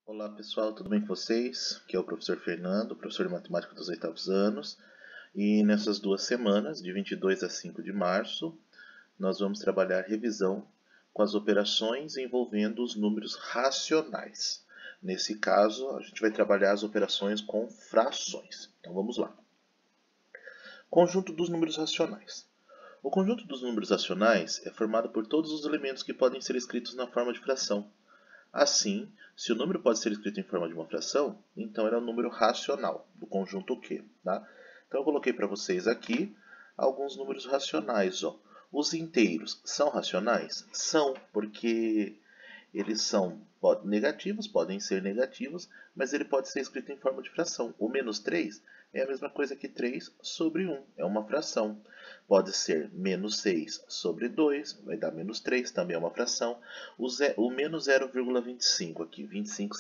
Olá pessoal, tudo bem com vocês? Aqui é o professor Fernando, professor de matemática dos 8º anos. E nessas 2 semanas, de 22 a 5 de março, nós vamos trabalhar revisão com as operações envolvendo os números racionais. Nesse caso, a gente vai trabalhar as operações com frações. Então vamos lá. Conjunto dos números racionais. O conjunto dos números racionais é formado por todos os elementos que podem ser escritos na forma de fração. Assim, se o número pode ser escrito em forma de uma fração, então ele é um número racional, do conjunto Q. Tá? Então eu coloquei para vocês aqui alguns números racionais. Ó. Os inteiros são racionais? São, porque eles são negativos, podem ser negativos, mas ele pode ser escrito em forma de fração. O menos 3 é a mesma coisa que 3 sobre 1, é uma fração. Pode ser menos 6 sobre 2, vai dar menos 3, também é uma fração. O menos 0,25 aqui, 25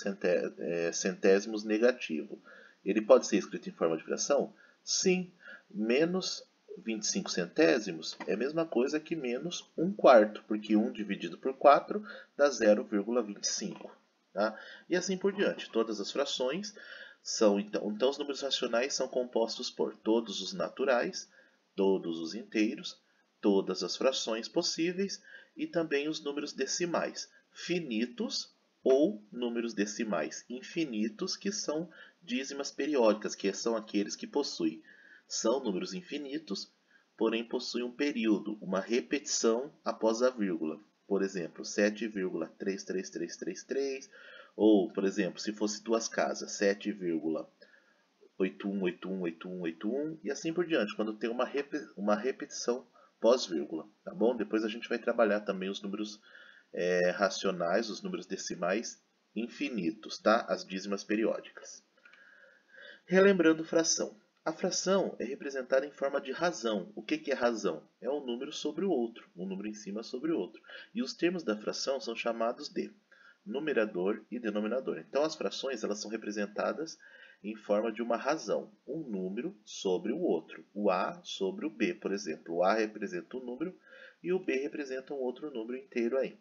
centésimos negativo, ele pode ser escrito em forma de fração? Sim, menos 25 centésimos é a mesma coisa que menos 1/4, porque 1 dividido por 4 dá 0,25. Tá? E assim por diante. Todas as frações são, então os números racionais são compostos por todos os naturais, todos os inteiros, todas as frações possíveis e também os números decimais finitos ou números decimais infinitos, que são dízimas periódicas, que são aqueles que possuem são números infinitos, porém possuem um período, uma repetição após a vírgula. Por exemplo, 7,33333, ou, por exemplo, se fosse duas casas, 7,81818181 e assim por diante, quando tem uma repetição pós-vírgula, tá bom? Depois a gente vai trabalhar também os números racionais, os números decimais infinitos, tá? As dízimas periódicas. Relembrando fração. A fração é representada em forma de razão. O que é razão? É um número sobre o outro, um número em cima sobre o outro. E os termos da fração são chamados de numerador e denominador. Então as frações elas são representadas em forma de uma razão, um número sobre o outro. O A sobre o B, por exemplo. O A representa um número e o B representa um outro número inteiro aí.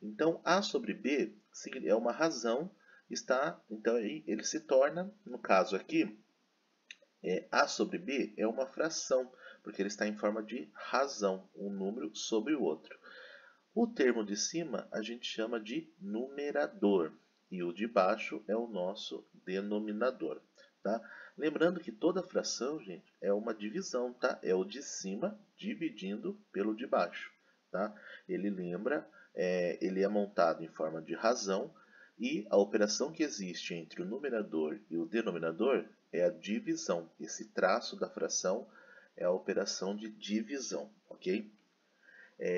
Então A sobre B é uma razão, então aí ele se torna, no caso aqui, A sobre B é uma fração, porque ele está em forma de razão, um número sobre o outro. O termo de cima a gente chama de numerador e o de baixo é o nosso denominador. Tá? Lembrando que toda fração, gente, é uma divisão, tá? É o de cima dividindo pelo de baixo. Tá? Ele ele é montado em forma de razão e a operação que existe entre o numerador e o denominador é a divisão. Esse traço da fração é a operação de divisão, ok?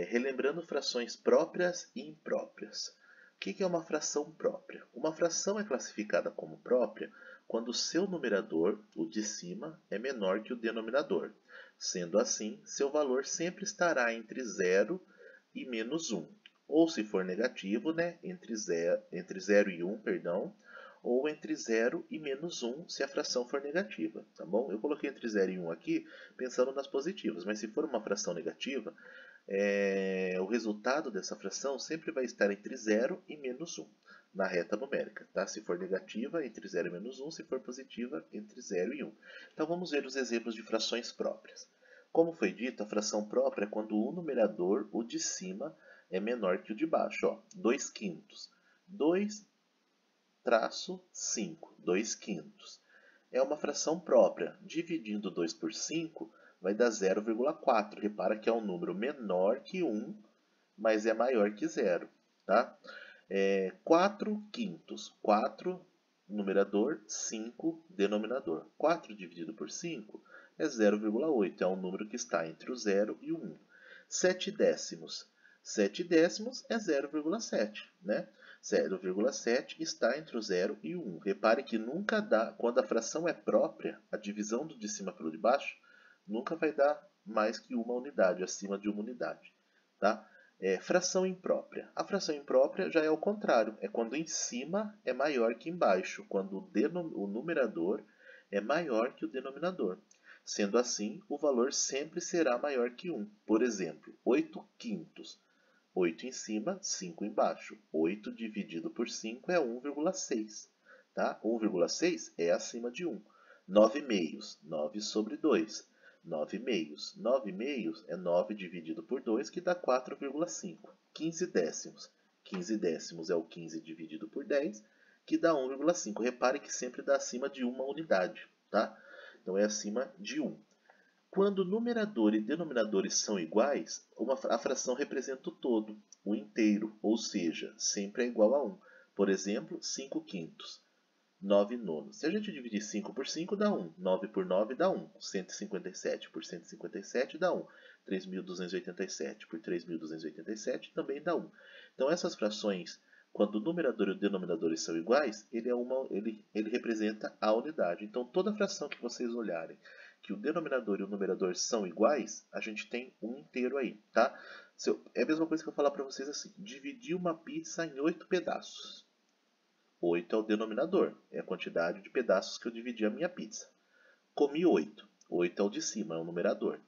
Relembrando frações próprias e impróprias. O que é uma fração própria? Uma fração é classificada como própria quando o seu numerador, o de cima, é menor que o denominador. Sendo assim, seu valor sempre estará entre 0 e menos 1. Ou se for negativo, né, entre 0 e 1, perdão, ou entre 0 e menos 1 se a fração for negativa, tá bom? Eu coloquei entre 0 e 1 aqui pensando nas positivas, mas se for uma fração negativa, o resultado dessa fração sempre vai estar entre 0 e menos 1 na reta numérica. Tá? Se for negativa, entre 0 e menos 1, se for positiva, entre 0 e 1. Então vamos ver os exemplos de frações próprias. Como foi dito, a fração própria é quando o numerador, o de cima, é menor que o de baixo. Ó, 2 quintos. 2 traço 5, 2 quintos. É uma fração própria. Dividindo 2 por 5 vai dar 0,4. Repara que é um número menor que 1, mas é maior que 0. Tá? 4 quintos. 4 numerador, 5 denominador. 4 dividido por 5 é 0,8. É um número que está entre o 0 e o 1. 7 décimos. 7 décimos é 0,7, né? 0,7 está entre o 0 e o 1. Repare que nunca dá, quando a fração é própria, a divisão do de cima pelo de baixo, nunca vai dar mais que uma unidade, acima de uma unidade. Tá? Fração imprópria. A fração imprópria já é o contrário, é quando em cima é maior que embaixo, quando o numerador é maior que o denominador. Sendo assim, o valor sempre será maior que 1. Por exemplo, 8 quintos. 8 em cima, 5 embaixo. 8 dividido por 5 é 1,6. Tá? 1,6 é acima de 1. 9 meios, 9 sobre 2. 9 meios. 9 meios é 9 dividido por 2, que dá 4,5. 15 décimos. 15 décimos é o 15 dividido por 10, que dá 1,5. Repare que sempre dá acima de uma unidade. Tá? Então é acima de 1. Quando numerador e denominadores são iguais, a fração representa o todo, o inteiro, ou seja, sempre é igual a 1. Por exemplo, 5 quintos, 9 nonos. Se a gente dividir 5 por 5, dá 1. 9 por 9 dá 1. 157 por 157 dá 1. 3.287 por 3.287 também dá 1. Então, essas frações, quando o numerador e o denominador são iguais, ele representa a unidade. Então, toda fração que vocês olharem, que o denominador e o numerador são iguais, a gente tem um inteiro aí, tá? É a mesma coisa que eu falar para vocês assim, dividir uma pizza em 8 pedaços. 8 é o denominador, é a quantidade de pedaços que eu dividi a minha pizza. Comi 8, 8 é o de cima, é o numerador.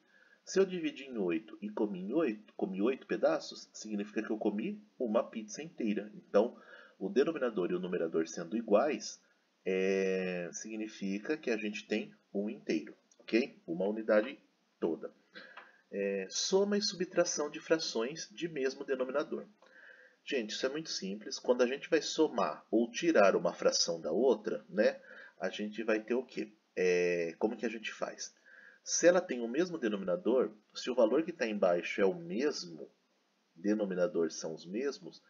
Se eu dividir em 8 e comi 8 pedaços, significa que eu comi uma pizza inteira. Então, o denominador e o numerador sendo iguais, significa que a gente tem um inteiro. Ok? Uma unidade toda. Soma e subtração de frações de mesmo denominador. Gente, isso é muito simples. Quando a gente vai somar ou tirar uma fração da outra, né, a gente vai ter o quê? Como que a gente faz? Se ela tem o mesmo denominador, se o valor que está embaixo é o mesmo, denominador são os mesmos,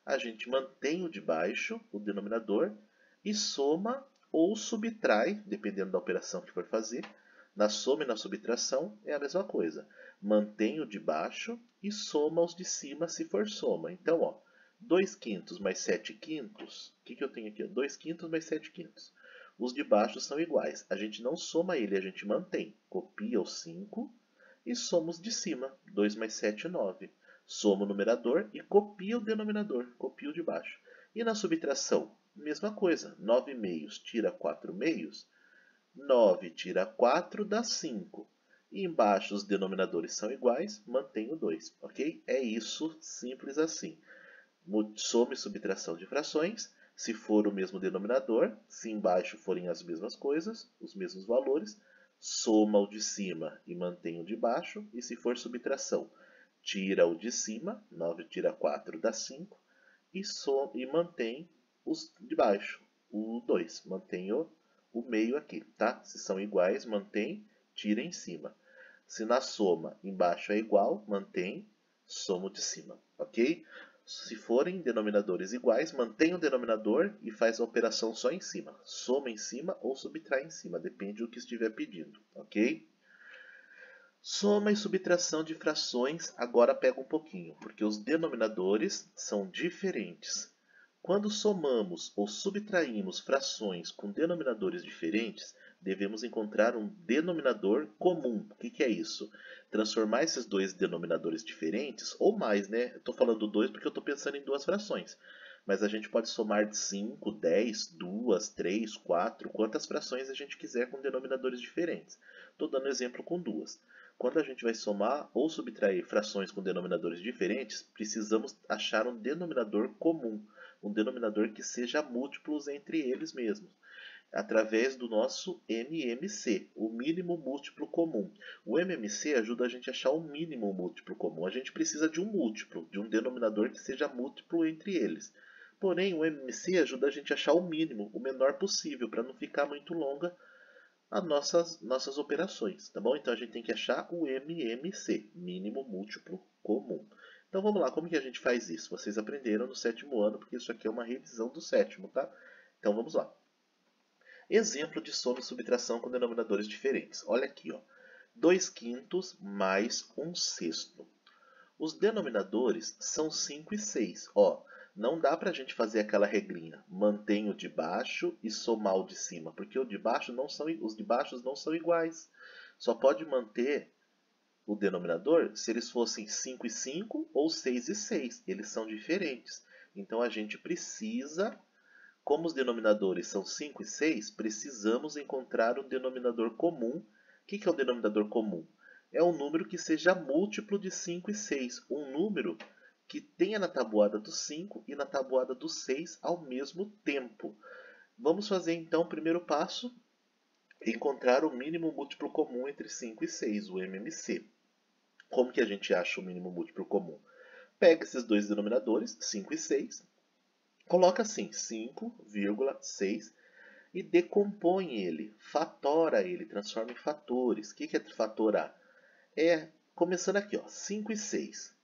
a gente mantém o de baixo, o denominador, e soma ou subtrai, dependendo da operação que for fazer. Na soma e na subtração é a mesma coisa. Mantém o de baixo e soma os de cima se for soma. Então, ó, 2 quintos mais 7 quintos, o que eu tenho aqui? 2 quintos mais 7 quintos. Os de baixo são iguais. A gente não soma ele, a gente mantém. Copia o 5 e soma os de cima. 2 mais 7, 9. Soma o numerador e copia o denominador. Copia o de baixo. E na subtração, mesma coisa. 9 meios tira 4 meios. 9 tira 4 dá 5. E embaixo os denominadores são iguais, mantém o 2. Ok? É isso, simples assim. Soma e subtração de frações. Se for o mesmo denominador, se embaixo forem as mesmas coisas, os mesmos valores, soma o de cima e mantém o de baixo. E se for subtração, tira o de cima, 9 tira 4 dá 5, e mantém os de baixo, o 2, mantém o meio aqui, tá? Se são iguais, mantém, tira em cima. Se na soma embaixo é igual, mantém, soma o de cima, ok? Se forem denominadores iguais, mantém o denominador e faz a operação só em cima. Soma em cima ou subtrai em cima, depende do que estiver pedindo, ok? Soma e subtração de frações agora pega um pouquinho, porque os denominadores são diferentes. Quando somamos ou subtraímos frações com denominadores diferentes, devemos encontrar um denominador comum. O que é isso? Transformar esses dois denominadores diferentes, ou mais, né? Estou falando dois porque eu estou pensando em duas frações. Mas a gente pode somar de 5, 10, 2, 3, 4, quantas frações a gente quiser com denominadores diferentes. Estou dando exemplo com duas. Quando a gente vai somar ou subtrair frações com denominadores diferentes, precisamos achar um denominador comum, um denominador que seja múltiplos entre eles mesmos, através do nosso MMC, o mínimo múltiplo comum. O MMC ajuda a gente a achar o mínimo múltiplo comum. A gente precisa de um múltiplo, de um denominador que seja múltiplo entre eles. Porém, o MMC ajuda a gente a achar o mínimo, o menor possível, para não ficar muito longa as nossas operações, tá bom? Então a gente tem que achar o MMC, mínimo múltiplo comum. Então vamos lá, como que a gente faz isso? Vocês aprenderam no sétimo ano, porque isso aqui é uma revisão do sétimo, tá? Então vamos lá. Exemplo de soma e subtração com denominadores diferentes. Olha aqui, ó. 2 quintos mais 1 sexto. Os denominadores são 5 e 6. Ó, não dá para a gente fazer aquela regrinha. Mantém o de baixo e somar o de cima, porque os de baixo não são iguais. Só pode manter o denominador se eles fossem 5 e 5 ou 6 e 6. Eles são diferentes. Então a gente precisa, como os denominadores são 5 e 6, precisamos encontrar um denominador comum. O que é o denominador comum? É um número que seja múltiplo de 5 e 6. Um número que tenha na tabuada do 5 e na tabuada do 6 ao mesmo tempo. Vamos fazer então o primeiro passo, encontrar o mínimo múltiplo comum entre 5 e 6, o MMC. Como que a gente acha o mínimo múltiplo comum? Pega esses dois denominadores, 5 e 6, coloca assim, 5,6 e decompõe ele, fatora ele, transforma em fatores. O que é fatorar? Começando aqui, ó, 5 e 6.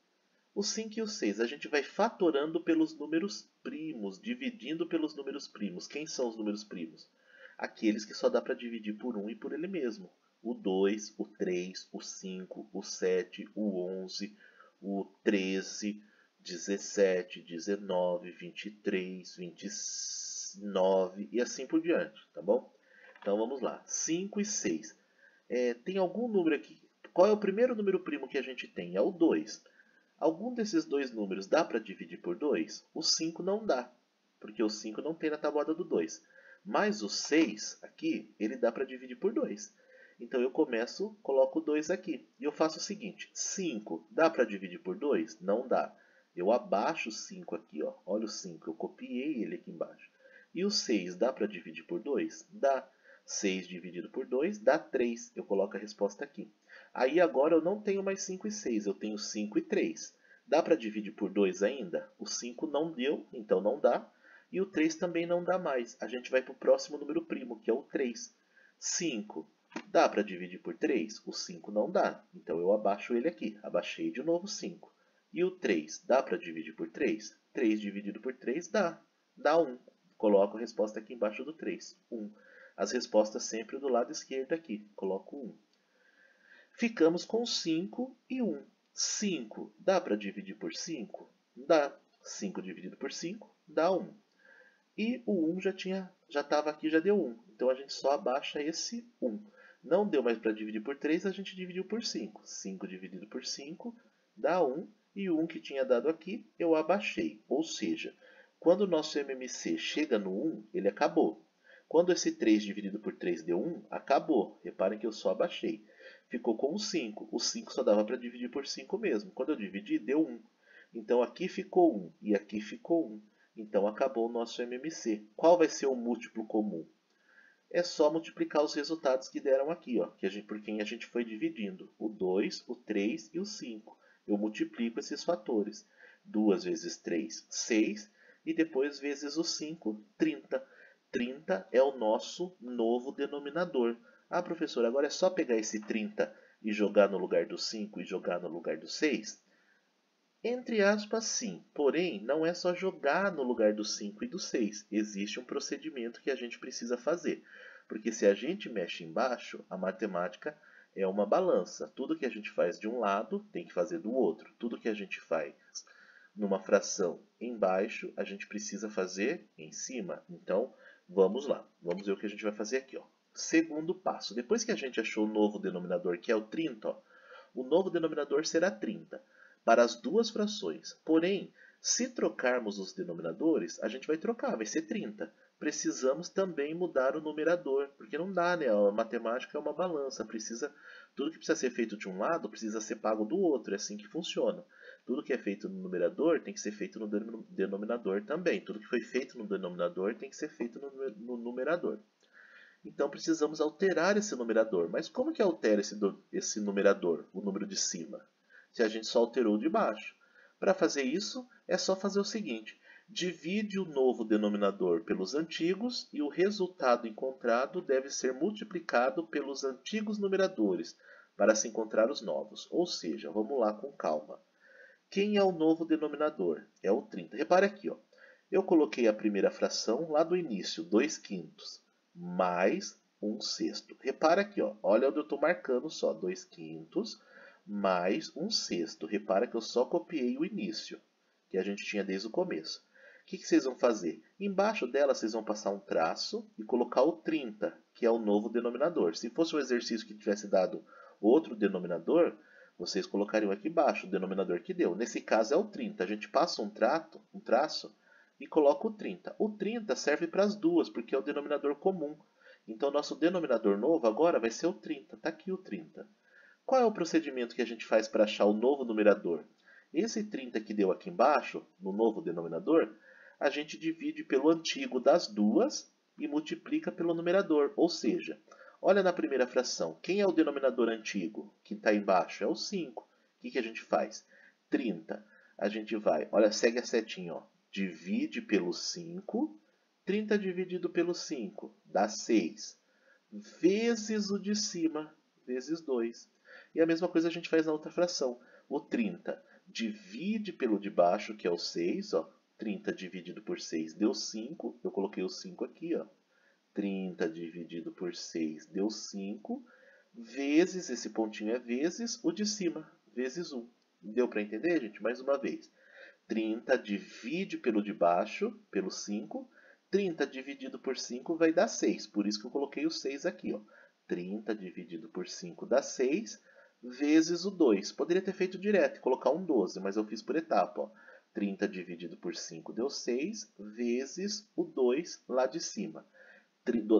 O 5 e o 6 a gente vai fatorando pelos números primos, dividindo pelos números primos. Quem são os números primos? Aqueles que só dá para dividir por 1 e por ele mesmo. O 2, o 3, o 5, o 7, o 11, o 13, 17, 19, 23, 29 e assim por diante, tá bom? Então vamos lá, 5 e 6. Tem algum número aqui? Qual é o primeiro número primo que a gente tem? É o 2. Algum desses dois números dá para dividir por 2? O 5 não dá, porque o 5 não tem na tabuada do 2. Mas o 6 aqui, ele dá para dividir por 2. Então eu começo, coloco o 2 aqui. E eu faço o seguinte, 5 dá para dividir por 2? Não dá. Eu abaixo o 5 aqui, ó. Olha o 5, eu copiei ele aqui embaixo. E o 6 dá para dividir por 2? Dá. 6 dividido por 2 dá 3. Eu coloco a resposta aqui. Aí agora eu não tenho mais 5 e 6, eu tenho 5 e 3. Dá para dividir por 2 ainda? O 5 não deu, então não dá. E o 3 também não dá mais. A gente vai para o próximo número primo, que é o 3. 5 dá para dividir por 3? O 5 não dá, então eu abaixo ele aqui. Abaixei de novo 5. E o 3 dá para dividir por 3? 3 dividido por 3 dá. Dá 1. Coloco a resposta aqui embaixo do 3. 1. As respostas sempre do lado esquerdo aqui. Coloco 1. Ficamos com 5 e 1. 5 dá para dividir por 5? Dá. 5 dividido por 5 dá 1. E o 1 já estava aqui, já deu 1. Então a gente só abaixa esse 1. Não deu mais para dividir por 3, a gente dividiu por 5. 5 dividido por 5 dá 1. E o 1 que tinha dado aqui, eu abaixei. Ou seja, quando o nosso MMC chega no 1, ele acabou. Quando esse 3 dividido por 3 deu 1, acabou. Reparem que eu só abaixei. Ficou com o 5. O 5 só dava para dividir por 5 mesmo. Quando eu dividi, deu 1. Então aqui ficou 1 e aqui ficou 1. Então acabou o nosso MMC. Qual vai ser o múltiplo comum? É só multiplicar os resultados que deram aqui, ó, por quem a gente foi dividindo. O 2, o 3 e o 5. Eu multiplico esses fatores. 2 vezes 3, 6. E depois vezes o 5, 30. 30 é o nosso novo denominador. Ah, professor, agora é só pegar esse 30 e jogar no lugar do 5 e jogar no lugar do 6? Entre aspas, sim. Porém, não é só jogar no lugar do 5 e do 6. Existe um procedimento que a gente precisa fazer. Porque se a gente mexe embaixo, a matemática é uma balança. Tudo que a gente faz de um lado, tem que fazer do outro. Tudo que a gente faz numa fração embaixo, a gente precisa fazer em cima. Então, vamos lá. Vamos ver o que a gente vai fazer aqui, ó. Segundo passo. Depois que a gente achou o novo denominador, que é o 30, ó, o novo denominador será 30 para as duas frações. Porém, se trocarmos os denominadores, a gente vai trocar, vai ser 30. Precisamos também mudar o numerador, porque não dá, né? A matemática é uma balança, tudo que precisa ser feito de um lado precisa ser pago do outro, é assim que funciona. Tudo que é feito no numerador tem que ser feito no denominador também. Tudo que foi feito no denominador tem que ser feito no numerador. Então precisamos alterar esse numerador. Mas como que altera esse numerador, o número de cima? Se a gente só alterou o de baixo. Para fazer isso, é só fazer o seguinte. Divide o novo denominador pelos antigos e o resultado encontrado deve ser multiplicado pelos antigos numeradores para se encontrar os novos. Ou seja, vamos lá com calma. Quem é o novo denominador? É o 30. Repare aqui, ó. Eu coloquei a primeira fração lá do início, 2 quintos, mais 1 sexto. Repara aqui, ó. Olha onde eu estou marcando só, 2 quintos mais 1 sexto. Repara que eu só copiei o início, que a gente tinha desde o começo. O que vocês vão fazer? Embaixo dela, vocês vão passar um traço e colocar o 30, que é o novo denominador. Se fosse um exercício que tivesse dado outro denominador, vocês colocariam aqui embaixo o denominador que deu. Nesse caso é o 30. A gente passa um traço e coloca o 30. O 30 serve para as duas, porque é o denominador comum. Então, nosso denominador novo agora vai ser o 30. Está aqui o 30. Qual é o procedimento que a gente faz para achar o novo numerador? Esse 30 que deu aqui embaixo, no novo denominador, a gente divide pelo antigo das duas e multiplica pelo numerador. Ou seja, olha na primeira fração, quem é o denominador antigo que está embaixo? É o 5. O que a gente faz? 30. A gente vai, olha, segue a setinha, ó. Divide pelo 5. 30 dividido pelo 5 dá 6. Vezes o de cima, vezes 2. E a mesma coisa a gente faz na outra fração. O 30 divide pelo de baixo, que é o 6. Ó. 30 dividido por 6 deu 5. Eu coloquei o 5 aqui. Ó. 30 dividido por 6 deu 5. Vezes, esse pontinho é vezes, o de cima, vezes 1. Deu para entender, gente? Mais uma vez. 30 divide pelo de baixo, pelo 5. 30 dividido por 5 vai dar 6. Por isso que eu coloquei o 6 aqui. Ó. 30 dividido por 5 dá 6, vezes o 2. Poderia ter feito direto e colocar um 12, mas eu fiz por etapa. Ó. 30 dividido por 5 deu 6, vezes o 2 lá de cima.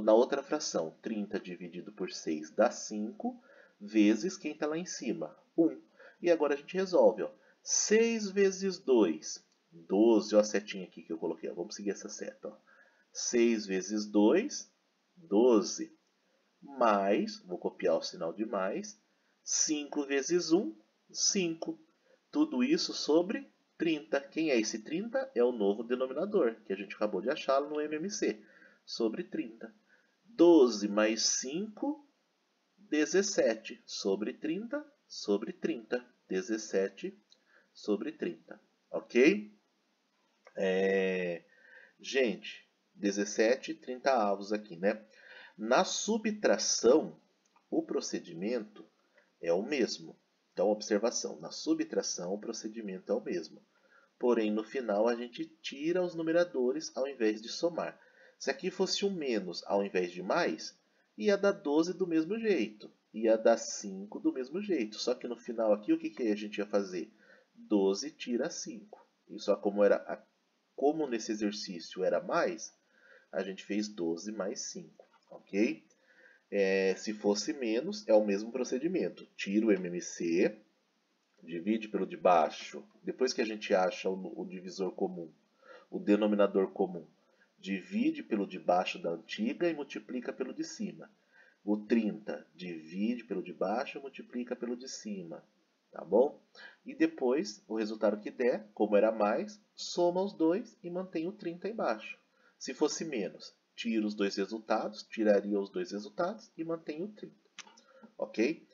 Na outra fração, 30 dividido por 6 dá 5, vezes quem está lá em cima, 1. E agora a gente resolve. Ó. 6 vezes 2, 12. Olha a setinha aqui que eu coloquei. Ó. Vamos seguir essa seta. Ó. 6 vezes 2, 12. Mais, vou copiar o sinal de mais, 5 vezes 1, 5. Tudo isso sobre 30. Quem é esse 30? É o novo denominador, que a gente acabou de achá-lo no MMC. Sobre 30. 12 mais 5, 17. Sobre 30, sobre 30. 17 sobre 30. Ok? Gente, 17 30avos aqui, né? Na subtração, o procedimento é o mesmo. Então, observação, na subtração o procedimento é o mesmo. Porém, no final a gente tira os numeradores ao invés de somar. Se aqui fosse um menos ao invés de mais, ia dar 12 do mesmo jeito. Ia dar 5 do mesmo jeito. Só que no final aqui, o que a gente ia fazer? 12 tira 5. E só como nesse exercício era mais, a gente fez 12 mais 5. Ok? Se fosse menos, é o mesmo procedimento. Tira o MMC, divide pelo de baixo. Depois que a gente acha o divisor comum, o denominador comum, divide pelo de baixo da antiga e multiplica pelo de cima. O 30 divide pelo de baixo e multiplica pelo de cima. Tá bom? E depois, o resultado que der, como era mais, soma os dois e mantém o 30 embaixo. Se fosse menos, tira os dois resultados, tiraria os dois resultados e mantém o 30. Ok?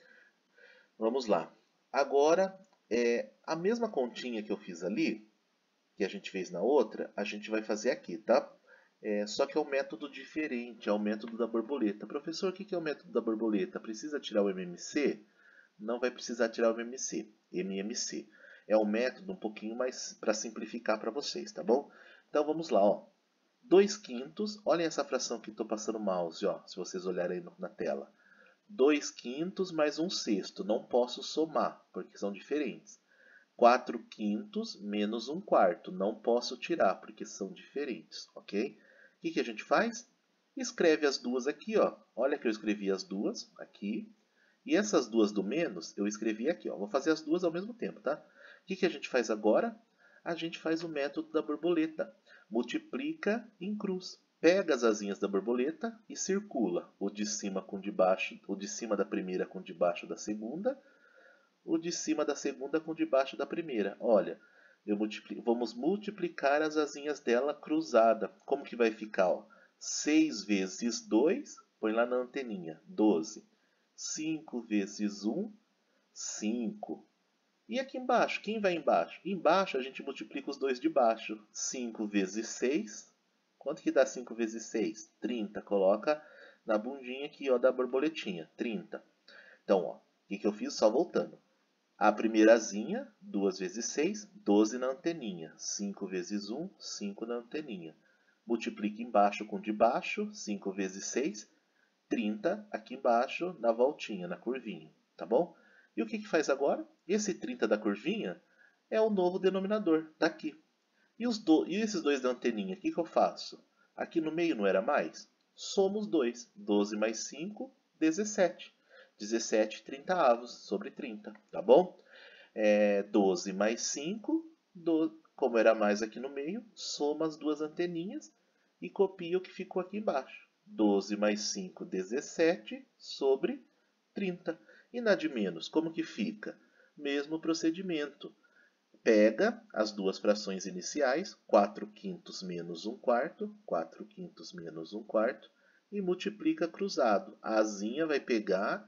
Vamos lá. Agora, a mesma continha que eu fiz ali, que a gente fez na outra, a gente vai fazer aqui, tá? Só que é um método diferente, é o método da borboleta. Professor, o que é o método da borboleta? Precisa tirar o MMC? Não vai precisar tirar o MMC. É um método um pouquinho mais para simplificar para vocês, tá bom? Então vamos lá, ó. 2/5, olhem essa fração que estou passando o mouse, ó, se vocês olharem aí na tela. 2/5 mais 1/6, não posso somar, porque são diferentes. 4/5 menos 1/4, não posso tirar, porque são diferentes, ok? O que a gente faz? Escreve as duas aqui, ó. Olha que eu escrevi as duas aqui. E essas duas do menos, eu escrevi aqui, ó. Vou fazer as duas ao mesmo tempo, tá? O que a gente faz agora? A gente faz o método da borboleta. Multiplica em cruz. Pega as asinhas da borboleta e circula. O de cima com o de baixo, o de cima da primeira com o de baixo da segunda, o de cima da segunda com o de baixo da primeira. Olha, vamos multiplicar as asinhas dela cruzada. Como que vai ficar? Ó? 6 vezes 2, põe lá na anteninha, 12. 5 vezes 1, 5. E aqui embaixo, quem vai embaixo? Embaixo a gente multiplica os dois de baixo. 5 vezes 6. Quanto que dá 5 vezes 6? 30. Coloca na bundinha aqui, ó, da borboletinha. 30. Então, ó, o que eu fiz? Só voltando. A primeira asinha, 2 vezes 6, 12 na anteninha. 5 vezes 1, 5 na anteninha. Multiplica embaixo com de baixo, 5 vezes 6, 30 aqui embaixo na voltinha, na curvinha. Tá bom? E o que faz agora? Esse 30 da curvinha é o novo denominador, daqui. E esses dois da anteninha, o que eu faço? Aqui no meio não era mais? Somo os dois. 12 mais 5, 17. 17 30avos sobre 30, tá bom? 12 mais 5, como era mais aqui no meio, soma as duas anteninhas e copia o que ficou aqui embaixo. 12 mais 5, 17, sobre 30. E na de menos, como que fica? Mesmo procedimento. Pega as duas frações iniciais, 4 quintos menos 1 quarto, 4 quintos menos 1 quarto, e multiplica cruzado. A asinha vai pegar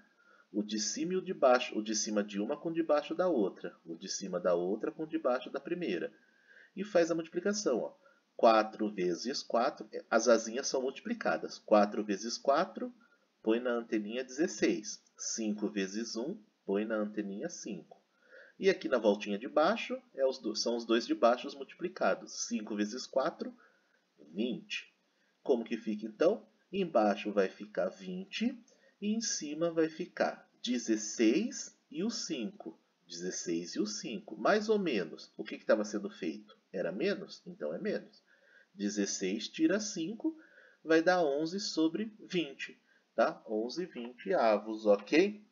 o de cima e o de baixo, o de cima de uma com o de baixo da outra, o de cima da outra com o de baixo da primeira. E faz a multiplicação. Ó. 4 vezes 4, as asinhas são multiplicadas. 4 vezes 4, põe na anteninha 16. 5 vezes 1, põe na anteninha 5. E aqui na voltinha de baixo, são os dois de baixo multiplicados. 5 vezes 4, 20. Como que fica então? Embaixo vai ficar 20 e em cima vai ficar 16 e o 5. 16 e o 5. Mais ou menos. O que estava sendo feito? Era menos? Então é menos. 16 tira 5, vai dar 11 sobre 20. Tá? 11 20avos, ok?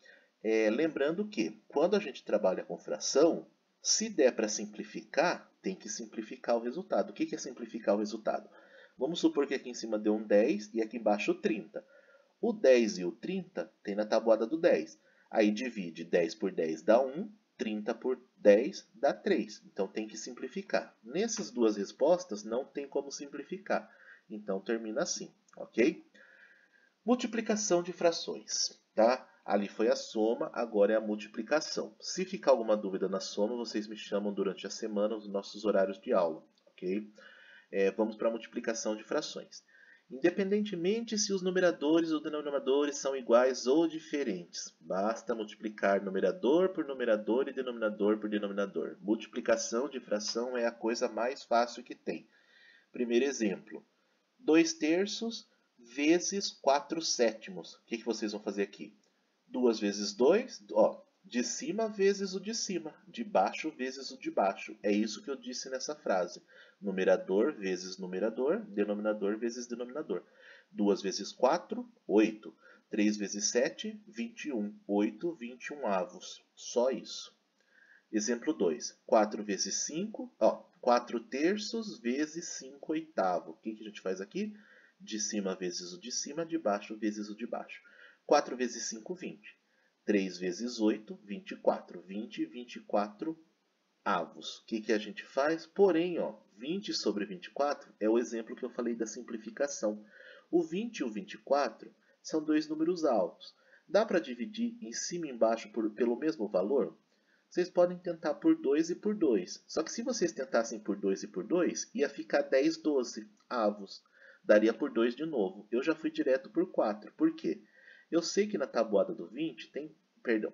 Lembrando que, quando a gente trabalha com fração, se der para simplificar, tem que simplificar o resultado. O que é simplificar o resultado? Vamos supor que aqui em cima deu um 10 e aqui embaixo 30. O 10 e o 30 tem na tabuada do 10. Aí divide 10 por 10 dá 1, 30 por 10 dá 3. Então tem que simplificar. Nessas duas respostas não tem como simplificar. Então termina assim, ok? Multiplicação de frações, tá? Ali foi a soma, agora é a multiplicação. Se ficar alguma dúvida na soma, vocês me chamam durante a semana, os nossos horários de aula, ok? Vamos para a multiplicação de frações. Independentemente se os numeradores ou denominadores são iguais ou diferentes, basta multiplicar numerador por numerador e denominador por denominador. Multiplicação de fração é a coisa mais fácil que tem. Primeiro exemplo, 2 terços vezes 4 sétimos. O que vocês vão fazer aqui? 2 vezes 2, ó, de cima vezes o de cima, de baixo vezes o de baixo. É isso que eu disse nessa frase. Numerador vezes numerador, denominador vezes denominador. 2 vezes 4, 8. 3 vezes 7, 21. 8 21avos. Só isso. Exemplo 2. 4 vezes 5, ó, 4 terços vezes 5 oitavo. O que a gente faz aqui? De cima vezes o de cima, de baixo vezes o de baixo. 4 vezes 5, 20. 3 vezes 8, 24. 20, 24 avos. O que a gente faz? Porém, ó, 20 sobre 24 é o exemplo que eu falei da simplificação. O 20 e o 24 são dois números altos. Dá para dividir em cima e embaixo pelo mesmo valor? Vocês podem tentar por 2 e por 2. Só que se vocês tentassem por 2 e por 2, ia ficar 10, 12 avos. Daria por 2 de novo. Eu já fui direto por 4. Por quê? Eu sei que na tabuada do 20 tem... Perdão.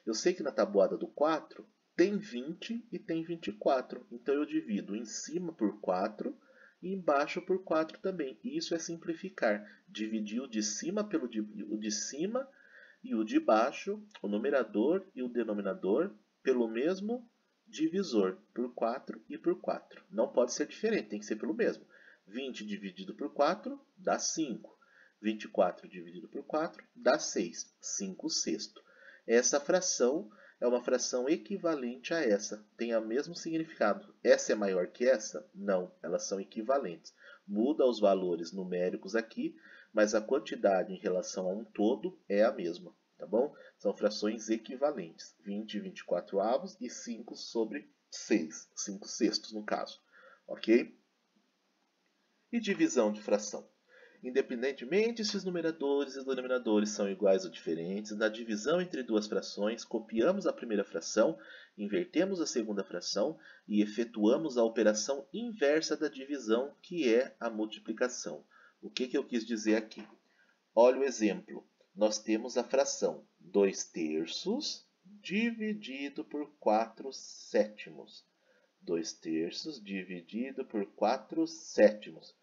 Eu sei que na tabuada do 4 tem 20 e tem 24. Então eu divido em cima por 4 e embaixo por 4 também. E isso é simplificar. Dividir o de cima pelo o de cima e o de baixo, o numerador e o denominador, pelo mesmo divisor, por 4 e por 4. Não pode ser diferente, tem que ser pelo mesmo. 20 dividido por 4 dá 5. 24 dividido por 4 dá 6. 5 sexto. Essa fração é uma fração equivalente a essa. Tem o mesmo significado. Essa é maior que essa? Não, elas são equivalentes. Muda os valores numéricos aqui, mas a quantidade em relação a um todo é a mesma. Tá bom? São frações equivalentes. 20 e 24 avos e 5 sobre 6. 5 sextos no caso. Ok? E divisão de fração. Independentemente se os numeradores e denominadores são iguais ou diferentes, na divisão entre duas frações, copiamos a primeira fração, invertemos a segunda fração e efetuamos a operação inversa da divisão, que é a multiplicação. O que eu quis dizer aqui? Olha o exemplo. Nós temos a fração 2 terços dividido por 4 sétimos. 2 terços dividido por 4 sétimos.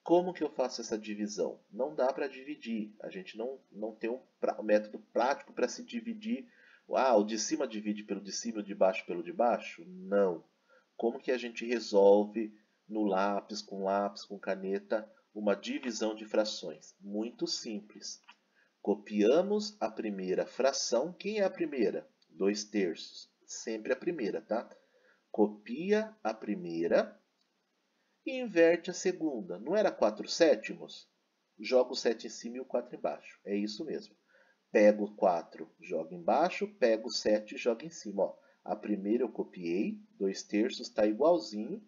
Como que eu faço essa divisão? Não dá para dividir. A gente não tem um método prático para se dividir. Ah, o de cima divide pelo de cima e o de baixo pelo de baixo? Não. Como que a gente resolve no lápis, com caneta, uma divisão de frações? Muito simples. Copiamos a primeira fração. Quem é a primeira? 2 terços. sempre a primeira, tá? Copia a primeira e inverte a segunda. Não era 4 sétimos? Joga o 7 em cima e o 4 embaixo. É isso mesmo. Pega o 4, joga embaixo, pega o 7 e joga em cima. Ó, a primeira eu copiei, 2 terços está igualzinho,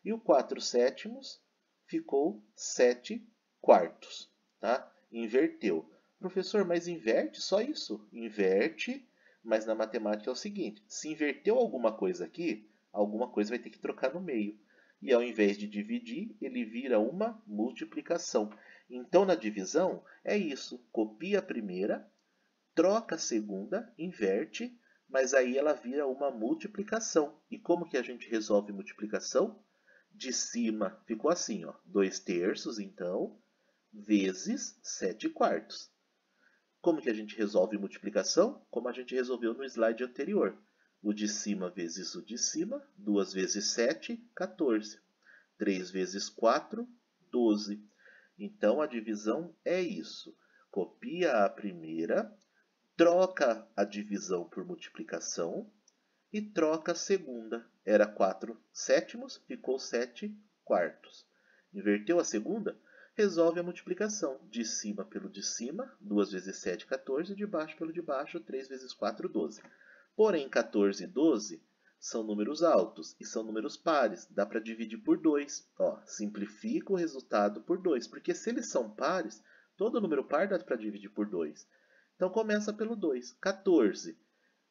e o 4 sétimos ficou 7 quartos. Tá? Inverteu. Professor, mas inverte só isso? Inverte, mas na matemática é o seguinte, se inverteu alguma coisa aqui, alguma coisa vai ter que trocar no meio. E ao invés de dividir, ele vira uma multiplicação. Então, na divisão, é isso. Copia a primeira, troca a segunda, inverte, mas aí ela vira uma multiplicação. E como que a gente resolve multiplicação? De cima ficou assim, ó, 2 terços, então, vezes 7 quartos. Como que a gente resolve multiplicação? Como a gente resolveu no slide anterior. O de cima vezes o de cima, 2 vezes 7, 14. 3 vezes 4, 12. Então, a divisão é isso. Copia a primeira, troca a divisão por multiplicação e troca a segunda. Era 4 sétimos, ficou 7 quartos. Inverteu a segunda? Resolve a multiplicação. De cima pelo de cima, 2 vezes 7, 14. De baixo pelo de baixo, 3 vezes 4, 12. Porém, 14 e 12 são números altos e são números pares. Dá para dividir por 2. Ó, simplifica o resultado por 2, porque se eles são pares, todo número par dá para dividir por 2. Então, começa pelo 2. 14.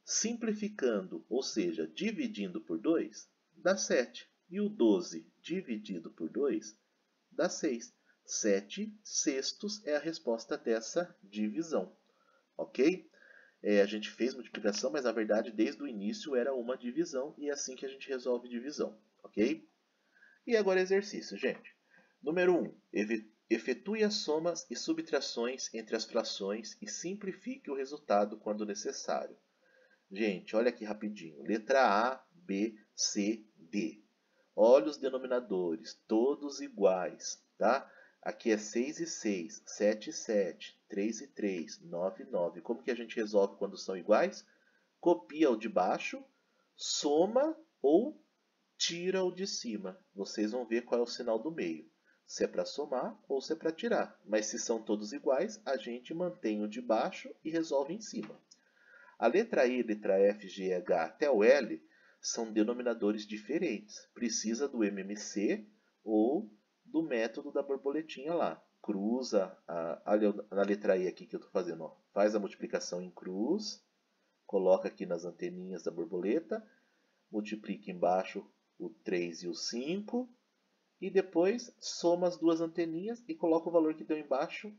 Simplificando, ou seja, dividindo por 2, dá 7. E o 12 dividido por 2 dá 6. 7 sextos é a resposta dessa divisão. Ok? A gente fez multiplicação, mas na verdade desde o início era uma divisão e é assim que a gente resolve divisão. Ok? E agora exercício, gente. Número 1. Efetue as somas e subtrações entre as frações e simplifique o resultado quando necessário. Gente, olha aqui rapidinho. Letra A, B, C, D. Olha os denominadores, todos iguais, tá? Aqui é 6 e 6, 7 e 7, 3 e 3, 9 e 9. Como que a gente resolve quando são iguais? Copia o de baixo, soma ou tira o de cima. Vocês vão ver qual é o sinal do meio. Se é para somar ou se é para tirar. Mas se são todos iguais, a gente mantém o de baixo e resolve em cima. A letra I, letra F, G, H até o L são denominadores diferentes. Precisa do MMC ou do método da borboletinha lá. Cruza, olha na letra I aqui que eu estou fazendo. Ó. Faz a multiplicação em cruz, coloca aqui nas anteninhas da borboleta, multiplica embaixo o 3 e o 5, e depois soma as duas anteninhas e coloca o valor que deu embaixo.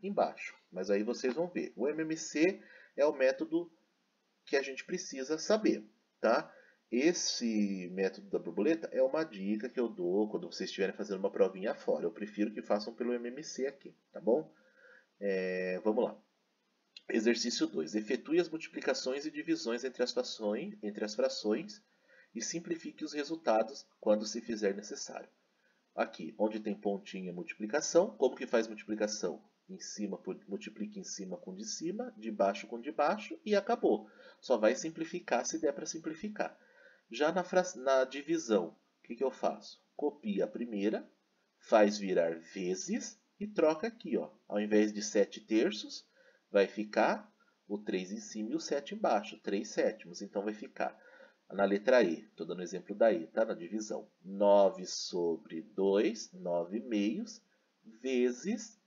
Mas aí vocês vão ver. O MMC é o método que a gente precisa saber, tá? Esse método da borboleta é uma dica que eu dou quando vocês estiverem fazendo uma provinha fora. Eu prefiro que façam pelo MMC aqui, tá bom? Vamos lá. Exercício 2. Efetue as multiplicações e divisões entre as frações e simplifique os resultados quando se fizer necessário. Aqui, onde tem pontinho é multiplicação. Como que faz multiplicação? Em cima, multiplica em cima com de cima, de baixo com de baixo e acabou. Só vai simplificar se der para simplificar. Já na divisão, o que eu faço? Copia a primeira, faz virar vezes e troca aqui. Ó. Ao invés de 7 terços, vai ficar o 3 em cima e o 7 embaixo, 3 sétimos. Então vai ficar na letra E, estou dando exemplo da E, tá? Na divisão. 9 sobre 2, 9 meios, vezes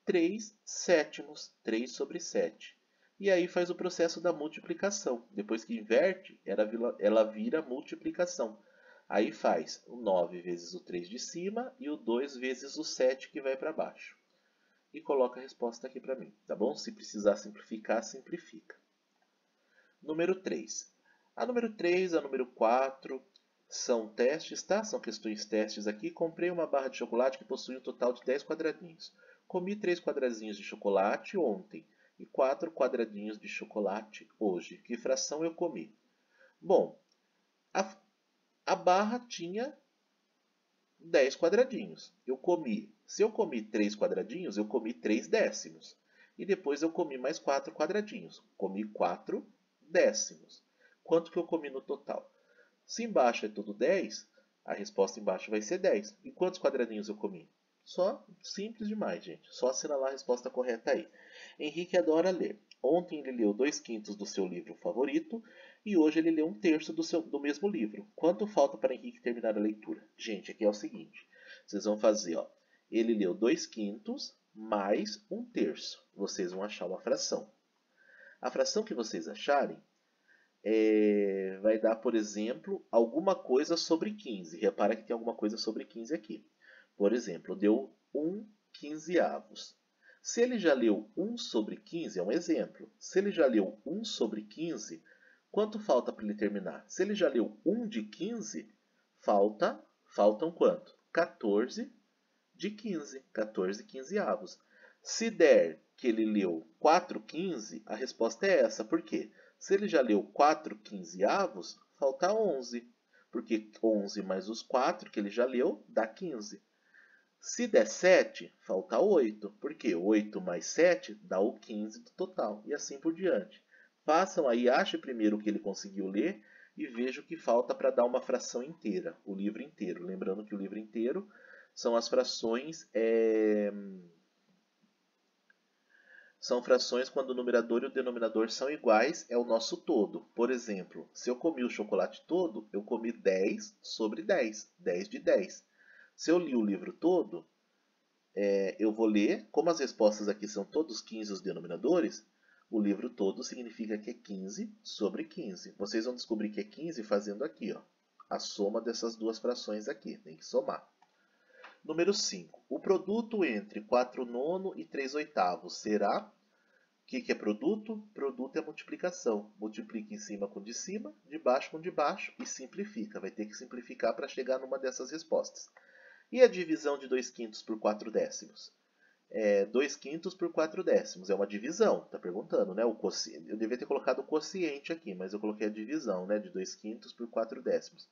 3 sétimos, 3 sobre 7. E aí faz o processo da multiplicação. Depois que inverte, ela vira multiplicação. Aí faz o 9 vezes o 3 de cima e o 2 vezes o 7 que vai para baixo. E coloca a resposta aqui para mim, tá bom? Se precisar simplificar, simplifica. Número 3. A número 3, a número 4 são testes, tá? São questões testes aqui. Comprei uma barra de chocolate que possui um total de 10 quadradinhos. Comi 3 quadradinhos de chocolate ontem e 4 quadradinhos de chocolate hoje. Que fração eu comi? Bom, a barra tinha 10 quadradinhos. Se eu comi 3 quadradinhos, eu comi 3 décimos. E depois eu comi mais 4 quadradinhos. Comi 4 décimos. quanto que eu comi no total. Se embaixo é tudo 10, a resposta embaixo vai ser 10. E quantos quadradinhos eu comi? Só simples demais, gente. Só assinalar a resposta correta aí. Henrique adora ler. Ontem ele leu 2/5 do seu livro favorito e hoje ele leu 1/3 do mesmo livro. Quanto falta para Henrique terminar a leitura? Gente, aqui é o seguinte. Vocês vão fazer, ó. Ele leu 2/5 mais 1/3. Vocês vão achar uma fração. A fração que vocês acharem vai dar, por exemplo, alguma coisa sobre 15. Repara que tem alguma coisa sobre 15 aqui. Por exemplo, deu 1/15. Se ele já leu 1 sobre 15, é um exemplo. Se ele já leu 1 sobre 15, quanto falta para ele terminar? Se ele já leu 1 de 15, faltam quanto? 14 de 15. 14 quinzeavos. Se der que ele leu 4/15, a resposta é essa. Por quê? Se ele já leu 4/15, falta 11. Porque 11 mais os 4 que ele já leu dá 15. Se der 7, falta 8. Porque 8 mais 7 dá o 15 do total. E assim por diante. Façam aí, ache primeiro o que ele conseguiu ler e veja o que falta para dar uma fração inteira. O livro inteiro. Lembrando que o livro inteiro são as frações... São frações quando o numerador e o denominador são iguais, é o nosso todo. Por exemplo, se eu comi o chocolate todo, eu comi 10 sobre 10, 10 de 10. Se eu li o livro todo, eu vou ler, como as respostas aqui são todos 15 os denominadores, o livro todo significa que é 15 sobre 15. Vocês vão descobrir que é 15 fazendo aqui, ó, a soma dessas duas frações aqui, tem que somar. Número 5. O produto entre 4/9 e 3/8 será... O que é produto? Produto é multiplicação. Multiplica em cima com de cima, de baixo com de baixo e simplifica. Vai ter que simplificar para chegar numa dessas respostas. E a divisão de 2/5 por 4/10? 2/5 por 4/10. É uma divisão, está perguntando, né? Eu devia ter colocado o quociente aqui, mas eu coloquei a divisão, né? De 2/5 por 4/10.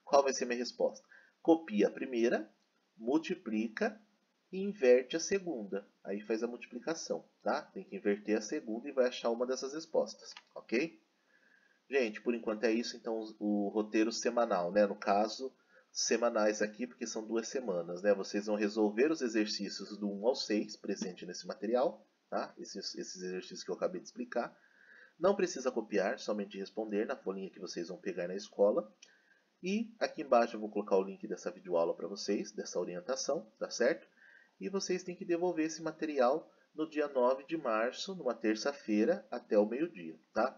Qual vai ser a minha resposta? Copia a primeira, multiplica e inverte a segunda. Aí faz a multiplicação, tá? Tem que inverter a segunda e vai achar uma dessas respostas, ok? Gente, por enquanto é isso, então o roteiro semanal, né? No caso, semanais aqui, porque são 2 semanas, né? Vocês vão resolver os exercícios do 1 ao 6, presente nesse material, tá? Esses exercícios que eu acabei de explicar. Não precisa copiar, somente responder na folhinha que vocês vão pegar na escola. E aqui embaixo eu vou colocar o link dessa videoaula para vocês, dessa orientação, tá certo? E vocês têm que devolver esse material no dia 9 de março, numa terça-feira, até o meio-dia, tá?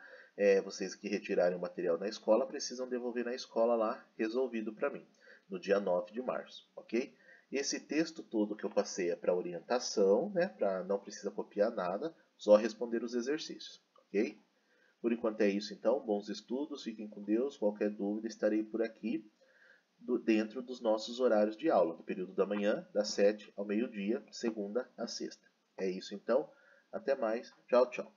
Vocês que retirarem o material na escola precisam devolver na escola lá, resolvido para mim, no dia 9 de março, ok? Esse texto todo que eu passei é para orientação, né? Não precisa copiar nada, só responder os exercícios, ok? Por enquanto é isso então, bons estudos, fiquem com Deus, qualquer dúvida estarei por aqui dentro dos nossos horários de aula, no período da manhã, das 7 ao meio-dia, segunda a sexta. É isso então, até mais, tchau, tchau.